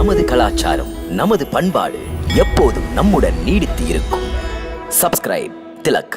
நமது கலாச்சாரம், நமது பண்பாடு எப்போதும் நம்முடன் நீடித்து இருக்கும். சப்ஸ்கிரைப் திலக்.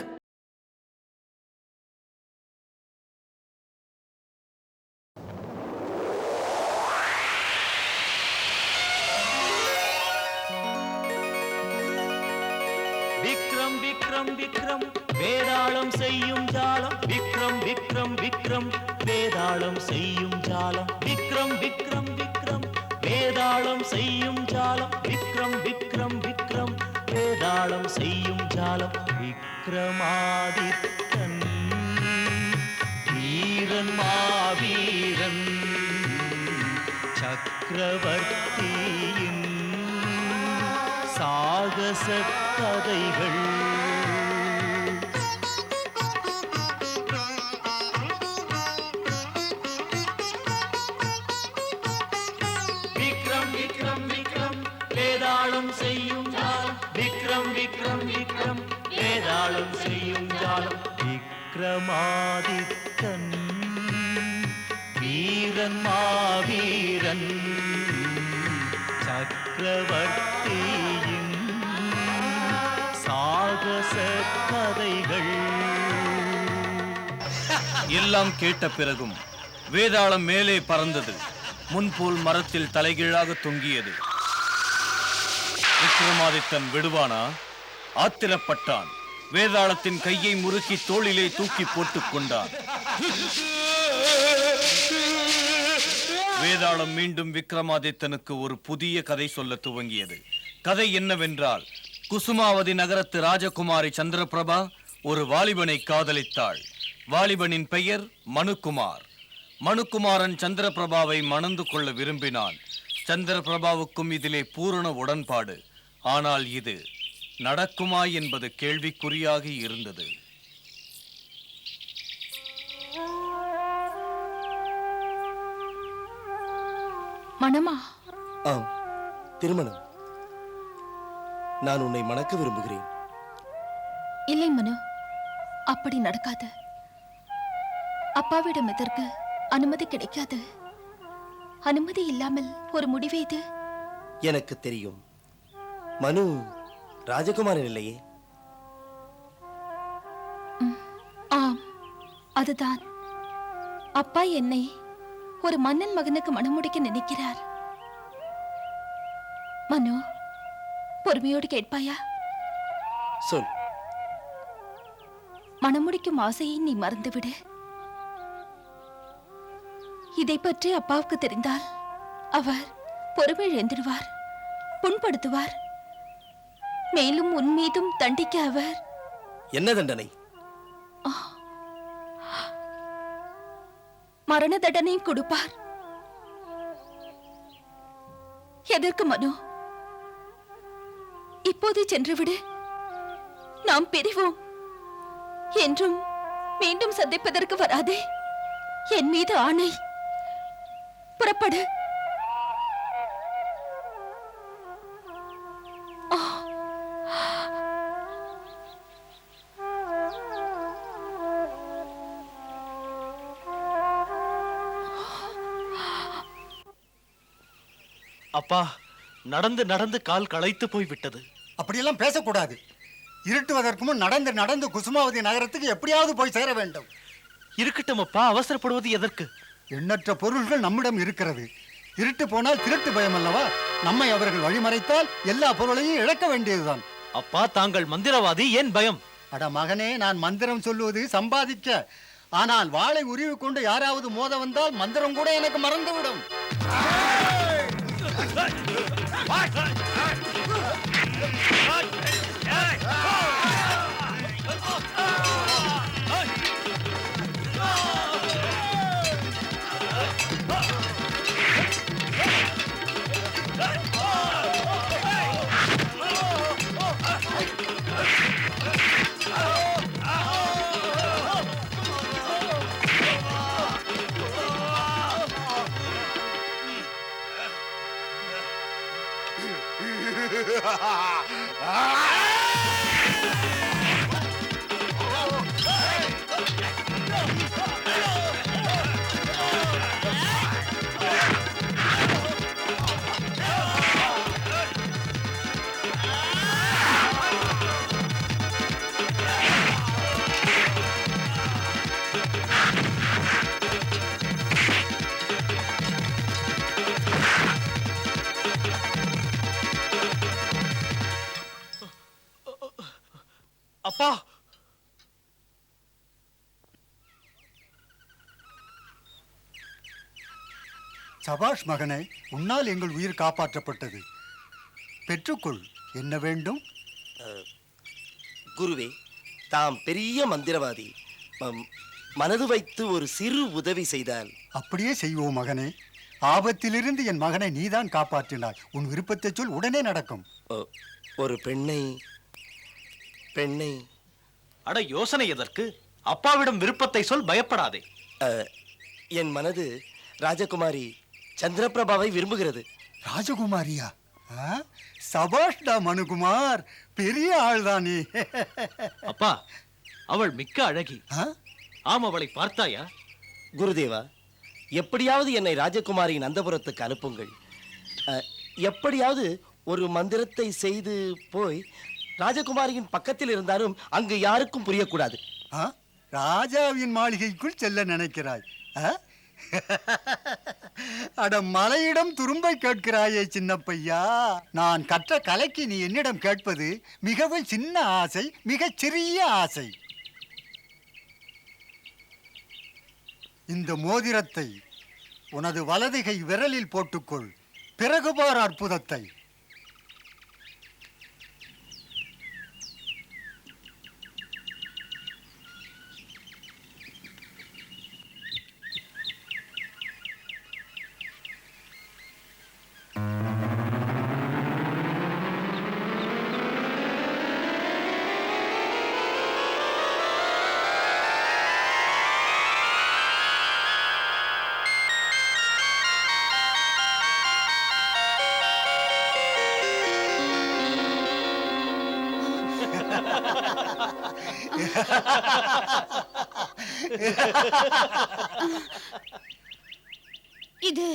விக்ரம் விக்ரம் விக்ரம் வேதாளம் செய்யும் ஜாலம். விக்ரம் விக்ரம் விக்ரம் வேதாளம் செய்யும் ஜாலம். விக்ரம் விக்ரம் விக்ரம் வேதாளம் செய்யும் ஜாலம். விக்ரம் விக்ரம் விக்ரம் வேதாளம் செய்யும் ஜாலம். விக்ரமாதித்தன் வீரன் மாவீரன் சக்கரவர்த்தியின் சாகச கதைகள். விக்ரம் விக்ரம் விக்ரம் வேதாளம் செய்யும் ஜாலம். விக்ரம் விக்ரம் விக்ரம் வேதாளம் செய்யும் ஜாலம். விக்ரமாதித்தன் வீரன் மாவீரன் சக்கரவர்த்தியின் சாகச கதைகள். எல்லாம் கேட்ட பிறகும் வேதாளம் மேலே பறந்தது. முன்போல் மரத்தில் தலைகீழாக தொங்கியது. விக்ரமாதித்தன் விடுவானா? ஆத்திரப்பட்டான். வேதாளத்தின் கையை முறுக்கி தோளிலே தூக்கி போட்டுக் கொண்டான். வேதாளம் மீண்டும் விக்ரமாதித்தனுக்கு ஒரு புதிய கதை சொல்ல துவங்கியது. கதை என்னவென்றால், குசுமாவதி நகரத்து ராஜகுமாரி சந்திரபிரபா ஒரு வாலிபனை காதலித்தாள். வாலிபனின் பெயர் மனுகுமார். மனுகுமாரன் சந்திரபிரபாவை மணந்து கொள்ள விரும்பினான். சந்திரபிரபாவுக்கும் இதிலே பூரண உடன்பாடு. ஆனால் இது நடக்குமா என்பது கேள்விக்குறியாக இருந்தது. மனமா? ஆம், திருமணம். நான் உன்னை மணக்க விரும்புகிறேன். இல்லை மனு, அப்படி நடக்காது. அப்பாவிடம் இதற்கு அனுமதி கிடைக்காது. அனுமதி இல்லாமல் ஒரு முடிவு இது. எனக்கு தெரியும். மனு ராஜகுமாரன் இல்லையே? ஆம், அதுதான். அப்பா என்னை ஒரு மன்னன் மகனுக்கு மணமுடிக்க நினைக்கிறார். மனு, பொறுமையோடு கேட்பாயா? சொல். மணமுடிக்கும் ஆசையை நீ மறந்துவிடு. இதை பற்றி அப்பாவுக்கு தெரிந்தால் அவர் பொறுமை இழந்துடுவார், புண்படுத்துவார். மேலும் உன் மீதும் தண்டிக்க அவர் என்ன தண்டனை? மரண தண்டனையும் கொடுப்பார். எதற்கு மனு? இப்போது சென்றுவிடு. நாம் பிரிவோம். என்றும் மீண்டும் சந்திப்பதற்கு வராதே. என் மீது ஆணை. புறப்படு. அப்பா, நடந்து நடந்து கால் களைத்து போய் விட்டது. அப்படியெல்லாம் பேசக்கூடாது. இருட்டுவதற்கு முன் நடந்து நடந்து குசுமாவதி நகரத்துக்கு எப்படியாவது போய் சேர வேண்டும். இருக்கட்டும் அப்பா, அவசரப்படுவது எதற்கு? எண்ணற்ற பொருள்கள் நம்மிடம் இருக்கிறது. இருட்டு போனால் திருட்டு பயம் அல்லவா? நம்மை அவர்கள் வழிமறைத்தால் எல்லா பொருளையும் இழக்க வேண்டியதுதான். அப்பா, தாங்கள் மந்திரவாதி, ஏன் பயம்? அட மகனே, நான் மந்திரம் சொல்லுவது சம்பாதிக்க. ஆனால் வாளை உருவி கொண்டு யாராவது மோத வந்தால் மந்திரம் கூட எனக்கு மறந்துவிடும். அப்பா! சபாஷ் மகனே, உன்னால் எங்கள் உயிர் காப்பாற்றப்பட்டது. பெற்றுக்கொள். என்ன வேண்டும்? குருவே, தாம் பெரிய மந்திரவாதி. மனது வைத்து ஒரு சிறு உதவி செய்தால். அப்படியே செய்வோம் மகனே. ஆபத்திலிருந்து என் மகனை நீதான் காப்பாற்றினாய். உன் விருப்பத்தை சொல், உடனே நடக்கும். ஒரு பெண்ணை அட, யோசனை எதற்கு? அப்பாவிடம் விருப்பத்தை சொல், பயப்படாதே. என் மனது ராஜகுமாரி சந்திரபிரபாவை விரும்புகிறது. ராஜகுமாரியா? சபாஷ்டா மனுகுமார், பெரிய ஆள்தானே. அப்பா, அவள் மிக்க அழகி. ஆம், அவளை பார்த்தாயா? குருதேவா, எப்படியாவது என்னை ராஜகுமாரியின் அந்தபுரத்துக்கு அனுப்புங்கள். எப்படியாவது ஒரு மந்திரத்தை செய்து போய் ராஜகுமாரியின் பக்கத்தில் இருந்தாலும் அங்கு யாருக்கும் புரியக்கூடாது. ராஜாவின் மாளிகைக்குள் செல்ல நினைக்கிறாய்? அட, மலையிடம் துரும்பை கேட்கிறாயே சின்ன பையா. நான் கற்ற கலைக்கு நீ என்னிடம் கேட்பது மிகவும் சின்ன ஆசை, மிகச் சிறிய ஆசை. இந்த மோதிரத்தை உனது வலதுகை விரலில் போட்டுக்கொள். பிறகு பார் அற்புதத்தை. இது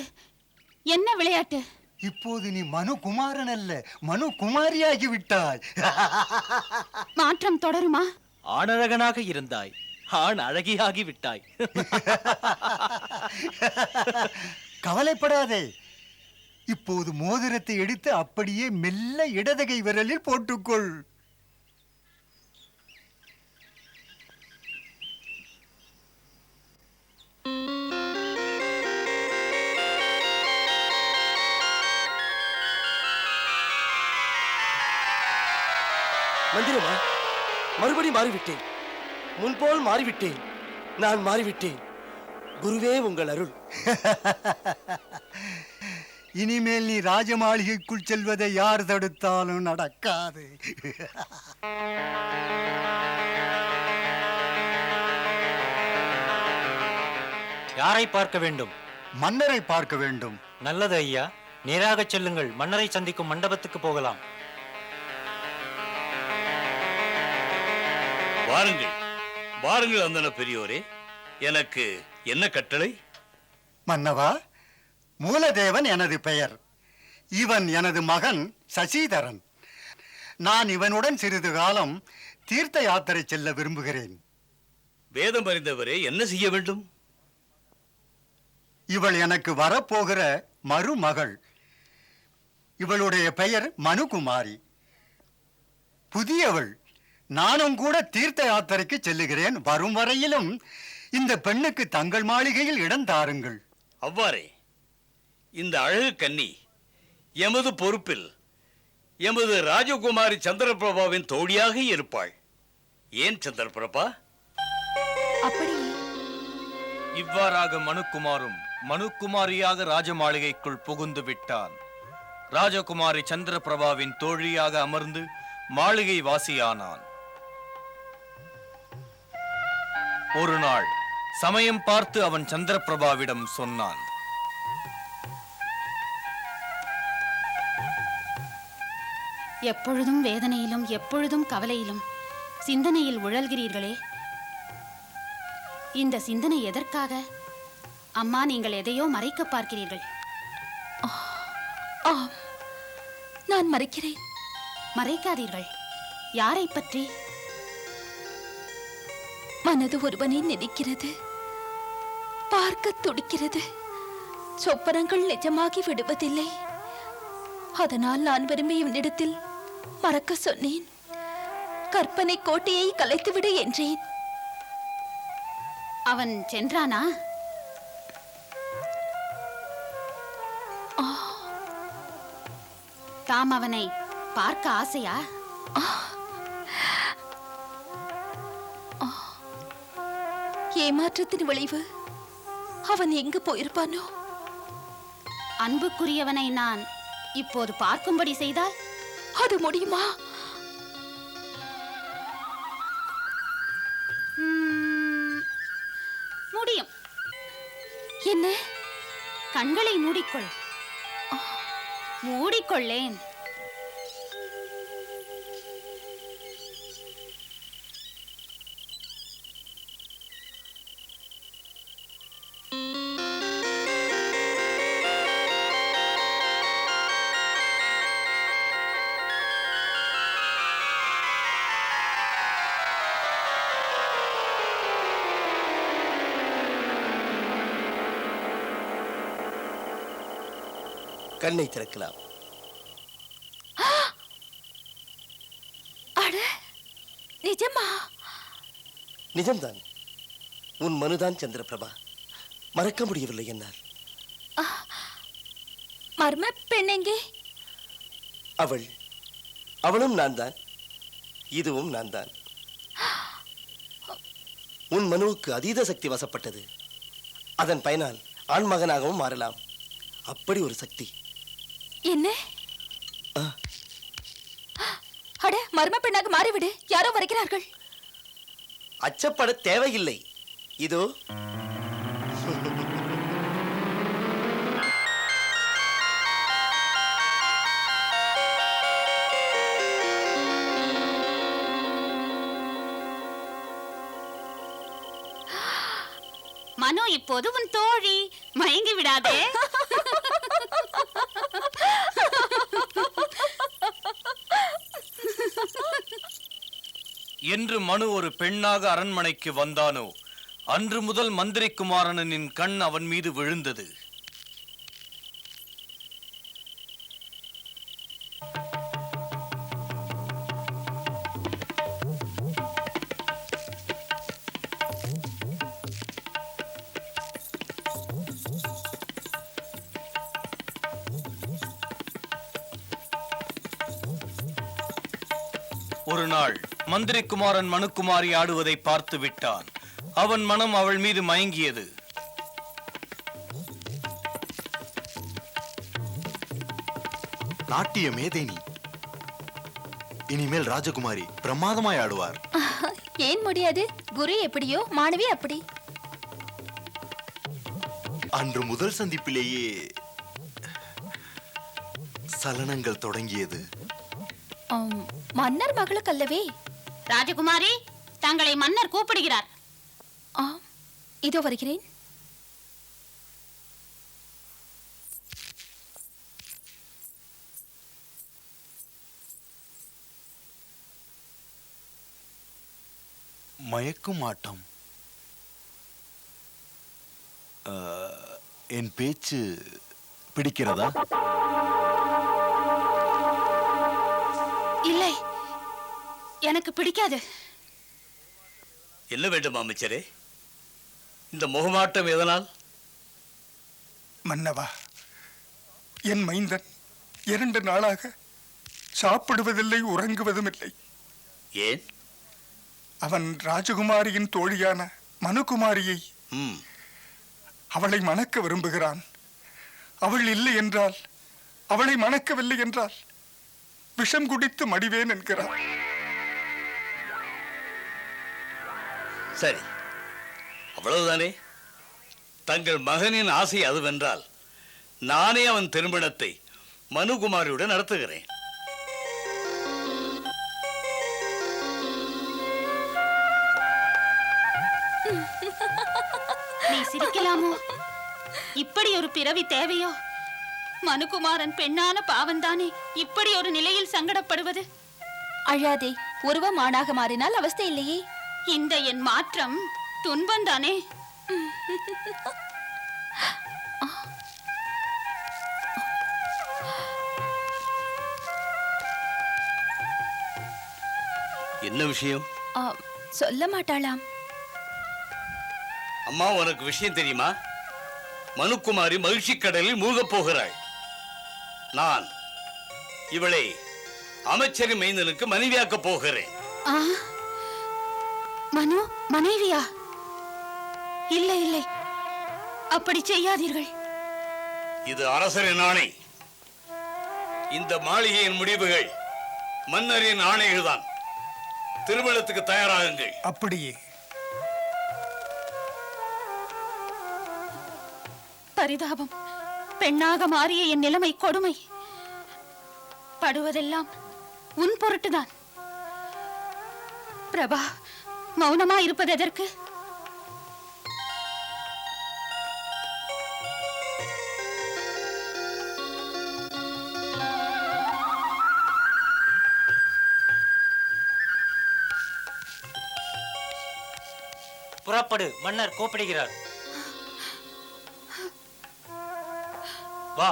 என்ன விளையாட்டு? இப்போது நீ மனுகுமாரன் அல்ல, மனுகுமாரியாகி விட்டாய். மாற்றம் தொடருமா? ஆணழகனாக இருந்தாய், ஆண் அழகியாகி விட்டாய். கவலைப்படாதே. இப்போது மோதிரத்தை எடுத்து அப்படியே மெல்ல இடதுகை விரலில் போட்டுக்கொள். மந்திரமா, மறுபடி மாறிவிட்டேன். முன்போல் மாறிவிட்டேன். நான் மாறிவிட்டேன். குருவே, உங்கள் அருள். இனிமேல் நீ ராஜ மாளிகைக்குள் செல்வதை யார் தடுத்தாலும் நடக்காது. யாரை பார்க்க வேண்டும்? மன்னரை பார்க்க வேண்டும். நல்லது ஐயா, நேராக செல்லுங்கள். மன்னரை சந்திக்கும் மண்டபத்துக்கு போகலாம். வாருங்கள், வாருங்கள் அந்தன பெரியோரே. எனக்கு என்ன கட்டளை? மன்னவா, மூலதேவன் எனது பெயர். இவன் எனது மகன் சசிதரன். நான் இவனுடன் சிறிது காலம் தீர்த்த யாத்திரை செல்ல விரும்புகிறேன். வேதம் அறிந்தவரே, என்ன செய்ய வேண்டும்? இவள் எனக்கு வரப்போகிற மருமகள். இவளுடைய பெயர் மனுகுமாரி. புதியவள். நானும் கூட தீர்த்த யாத்திரைக்கு செல்லுகிறேன். வரும் வரையிலும் இந்த பெண்ணுக்கு தங்கள் மாளிகையில் இடம் தாருங்கள். அவ்வாறே இந்த அழகு கன்னி எமது பொறுப்பில் எமது ராஜகுமாரி சந்திரபிரபாவின் தோழியாக இருப்பாள். ஏன் சந்திரபிரபா? அப்படி இவ்வாறாக மனுக்குமாரும் மனுக்குமாரியாக ராஜ மாளிகைக்குள் புகுந்து விட்டான். ராஜகுமாரி சந்திரபிரபாவின் தோழியாக அமர்ந்து மாளிகை வாசியானான். ஒரு நாள் சமயம் பார்த்து அவன் சந்திரபிரபாவிடம் சொன்னான். எப்பொழுதும் வேதனையிலும் எப்பொழுதும் கவலையிலும் சிந்தனையில் உழல்கிறீர்களே, இந்த சிந்தனை எதற்காக? அம்மா, நீங்கள் எதையோ மறைக்க பார்க்கிறீர்கள். ஆம், நான் மறைக்கிறேன். மறைக்காதீர்கள். யாரை பற்றி? மனது ஒருவனை நினைக்கிறது, பார்க்க துடிக்கிறது. சொப்பனங்கள் நிஜமாகி விடுவதில்லை. அதனால் நான் விரும்பிய இடத்தில் மறக்க சொன்னேன். கற்பனை கோட்டையை கலைத்துவிடு என்றேன். அவன் சென்றானா? தாம் அவனை பார்க்க ஆசையா? ஏமாற்றத்தின் விளைவு. அவன் எங்கு போயிருப்பானோ? அன்புக்குரியவனை நான் இப்போது பார்க்கும்படி செய்தால் அது முடியுமா? முடியும். என்ன? கண்களை மூடிக்கொள். மூடிக்கொள்ளேன். கண்ணை திறக்கலாம். அட, நிஜமா? நிஜம்தான். உன் மனுதான் சந்திரபிரபா. மறக்க முடியவில்லை என்னால். மர்ம பெண் எங்கே? அவளும் நான் தான், இதுவும் நான் தான். உன் மனுவுக்கு அதீத சக்தி வசப்பட்டது. அதன் பயனால் ஆண்மகனாகவும் மாறலாம். அப்படி ஒரு சக்தி. என்ன? அட, மர்ம பெண்ணாக மாறிவிடு. யாரோ வருகிறார்கள். அச்சப்பட தேவையில்லை. இதோ மனோ இப்போது உன் தோழி. மயங்கி விடாதே. என்று மனு ஒரு பெண்ணாக அரண்மனைக்கு வந்தானோ அன்று முதல் மந்திரி குமாரனின் கண் அவன் மீது விழுந்தது. ஒரு நாள் மந்திரி குமாரன் மனுக்குமாரி ஆடுவதை பார்த்து விட்டான். அவன் மனம் அவள் மீது மயங்கியது. நாட்டிய மேதைனி. இனிமேல் ராஜகுமாரி பிரமாதமாய் ஆடுவார். ஏன் முடியாது? குரு எப்படியோ மாணவி அப்படி. அன்று முதல் சந்திப்பிலேயே சலனங்கள் தொடங்கியது. மன்னர் மகளுக்கு அல்லவே? ராஜகுமாரி, தங்களை மன்னர் கூப்பிடுகிறார். இதோ வருகிறேன். மயக்கும் ஆட்டம். என் பேச்சு பிடிக்கிறதா? இல்லை, எனக்கு பிடிக்காது. என்ன வேண்டும் அமைச்சரே? இந்த முகமாட்டம் எதனால்? மன்னவா, என் மைந்தன் 2 நாளாக சாப்பிடுவதில்லை, உறங்குவதும் இல்லை. ஏன்? அவன் ராஜகுமாரியின் தோழியான மனுகுமாரியை அவளை மணக்க விரும்புகிறான். அவள் இல்லை என்றால், அவளை மணக்கவில்லை என்றால் விஷம் குடித்து மடிவேன் என்கிறான். சரி, அவ்வளவுதானே? தங்கள் மகனின் ஆசை அதுவென்றால் நானே அவன் திருமணத்தை மனுகுமாரியுடன் நடத்துகிறேன். நீ சிரிக்கலாமோ? இப்படி ஒரு பிறவி தேவையோ? மனுகுமாரன் பெண்ணான பாவந்தானே இப்படி ஒரு நிலையில் சங்கடப்படுவது? அழாதே, உருவம் ஆணாக மாறினால் அவஸ்தை இல்லையே. இந்த என் மாற்றம் துன்பந்தானே. என்ன விஷயம்? சொல்ல மாட்டாளாம். அம்மா, உனக்கு விஷயம் தெரியுமா? மனுக்குமாரி மகிழ்ச்சி கடலில் மூழ்கப் போகிறாள். நான் இவளை அமைச்சரின் மைந்தனுக்கு மனைவியாக்கப் போகிறேன். மனு மனைவியா? இல்லை இல்லை, அப்படி செய்யாதீர்கள். இது அரசரின் ஆணை. இந்த மாளிகையின் முடிவுகள் மன்னரின் ஆணைகள் தான். திருமணத்துக்கு தயாராகுங்கள். அப்படியே. பரிதாபம். பெண்ணாக மாறிய என் நிலைமை கொடுமை. படுவதெல்லாம் உன் பொருட்டுதான். பிரபா, மௌனமா இருப்பது எதற்கு? புறப்படு, மன்னர் கூப்பிடுகிறார். வா.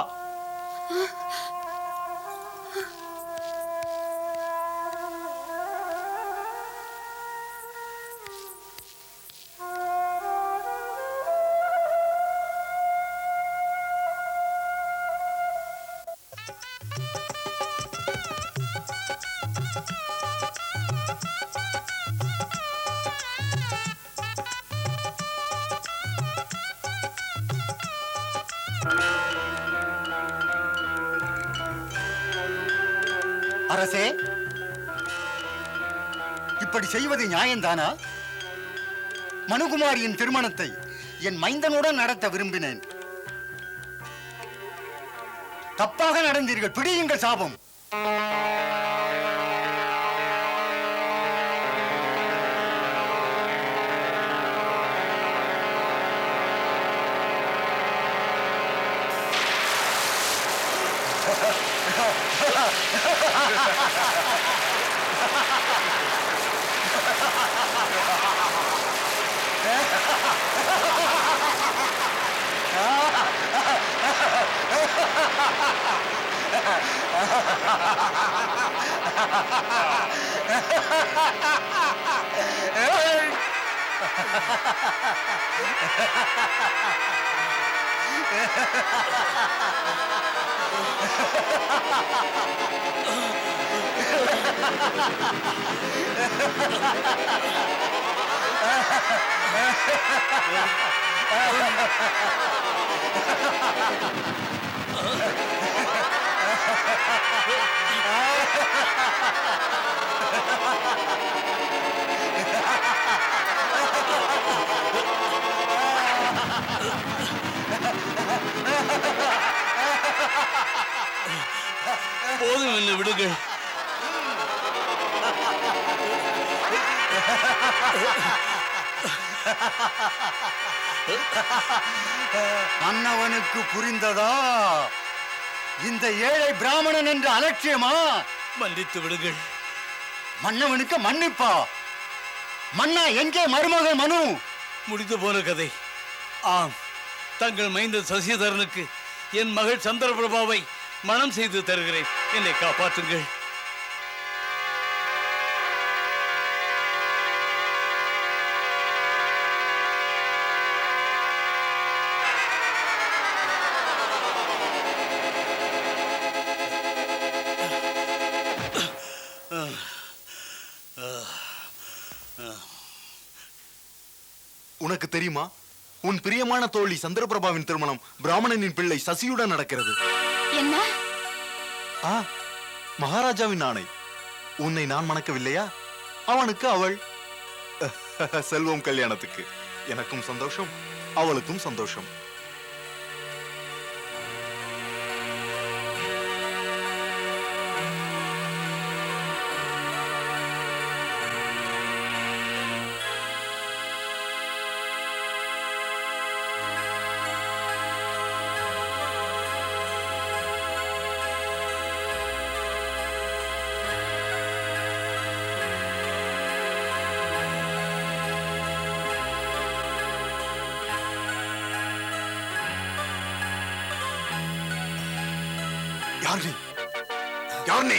அரசே, இப்படி செய்வது நியாயம்தானா? மனுகுமாரியின் திருமணத்தை என் மைந்தனுடன் நடத்த விரும்பினேன். தப்பாக நடந்தீர்கள். பிடியுங்கள் சாபம். போதும், என்ன விடுங்கள். மன்னவனுக்கு புரிந்ததா இந்த ஏழை பிராமணன் என்ற அலட்சியமா? மன்னித்து விடுங்கள். மன்னவனுக்கு மன்னிப்பா? மன்னா, எங்கே மருமகள் மனு? முடிந்து போன கதை. ஆம், தங்கள் மைந்தன் சசிதரனுக்கு என் மகள் சந்திரபிரபாவை மனம் செய்து தருகிறேன். என்னை காப்பாற்றுங்கள். உனக்கு தெரியுமா, உன் பிரியமான தோழி சந்திரபிரபாவின் திருமணம் பிராமணனின் பிள்ளை சசியுடன் நடக்கிறது. என்ன? மகாராஜாவின் ஆணை. உன்னை நான் மணக்கவில்லையா? அவனுக்கு அவள். செல்வம் கல்யாணத்துக்கு. எனக்கும் சந்தோஷம், அவளுக்கும் சந்தோஷம். யார் நீ?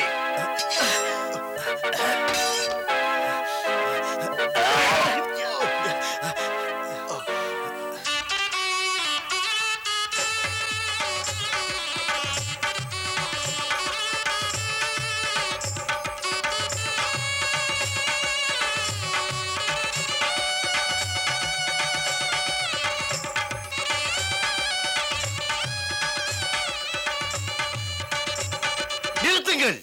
விடுங்கள்.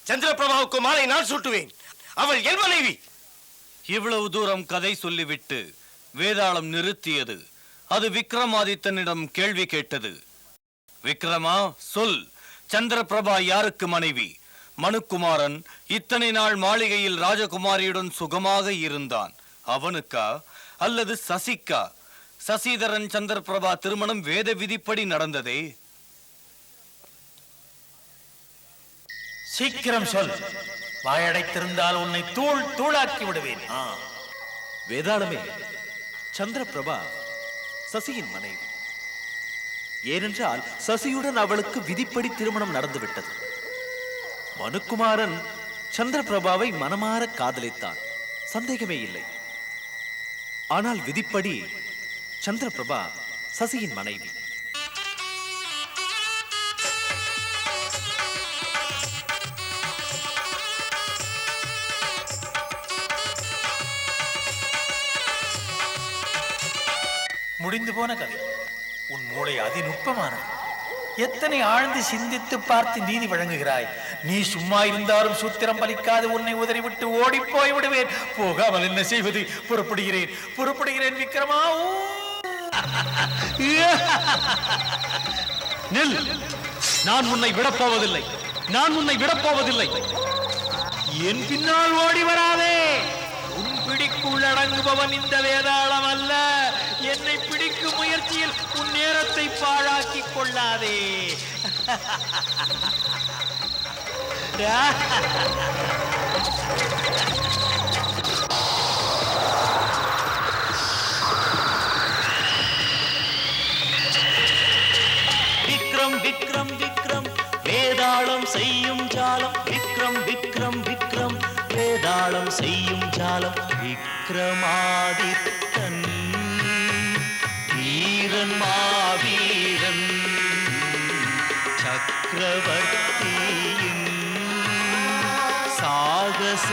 சந்திரபிரபாவுக்கு மாலை நான் சூட்டுவேன். அவள் என் மனைவி. இவ்வளவு தூரம் கதை சொல்லிவிட்டு வேதாளம் நிறுத்தியது. அது விக்ரமாதித்தனிடம் கேள்வி கேட்டது. விக்ரமா, சொல், சந்திரபிரபா யாருக்கு மனைவி? மனுக்குமாரன் இத்தனை நாள் மாளிகையில் ராஜகுமாரியுடன் சுகமாக இருந்தான். அவனுக்கா அல்லது சசிக்கா? சசிதரன் சந்திரபிரபா திருமணம் வேத விதிப்படி நடந்ததே. சீக்கிரம் சொல். வாயடைத்திருந்தால் உன்னை தூள் தூளாக்கி விடுவேன். வேதாளமே, சந்திரபிரபா சசியின் மனைவி. ஏனென்றால் சசியுடன் அவளுக்கு விதிப்படி திருமணம் நடந்துவிட்டது. மனுக்குமாரன் சந்திரபிரபாவை மனமாற காதலித்தான், சந்தேகமே இல்லை. ஆனால் விதிப்படி சந்திரபிரபா சசியின் மனைவி. முடிந்து போன கதை. உன் மூளை அதிநுட்பமானது. எத்தனை ஆழ்ந்து சிந்தித்து பார்த்து நீதி வழங்குகிறாய். நீ சும்மா இருந்தாலும் சூத்திரம் பலிக்காது. உன்னை உதறிவிட்டு ஓடி போய் விடுவேன். போகாமல் என்ன செய்வது? புறப்படுகிறேன் விக்ரமா. நில்! நான் உன்னை விடப்போவதில்லை. என் பின்னால் ஓடி வராதே. உன் பிடிக்குள் அடங்குபவன் இந்த வேதாளம் அல்ல. என்னை பிடிக்கும் முயற்சியில் உன் நேரத்தை பாழாக்கிக் கொள்ளாதே. விக்ரம் விக்ரம் விக்ரம் வேதாளம் செய்யும் ஜாலம். விக்ரம் விக்ரம் விக்ரம் வேதாளம் செய்யும் ஜாலம். விக்ரமாதித்தன் வீரன் மாவீரன் சக்கரவர்த்தியின் சாகச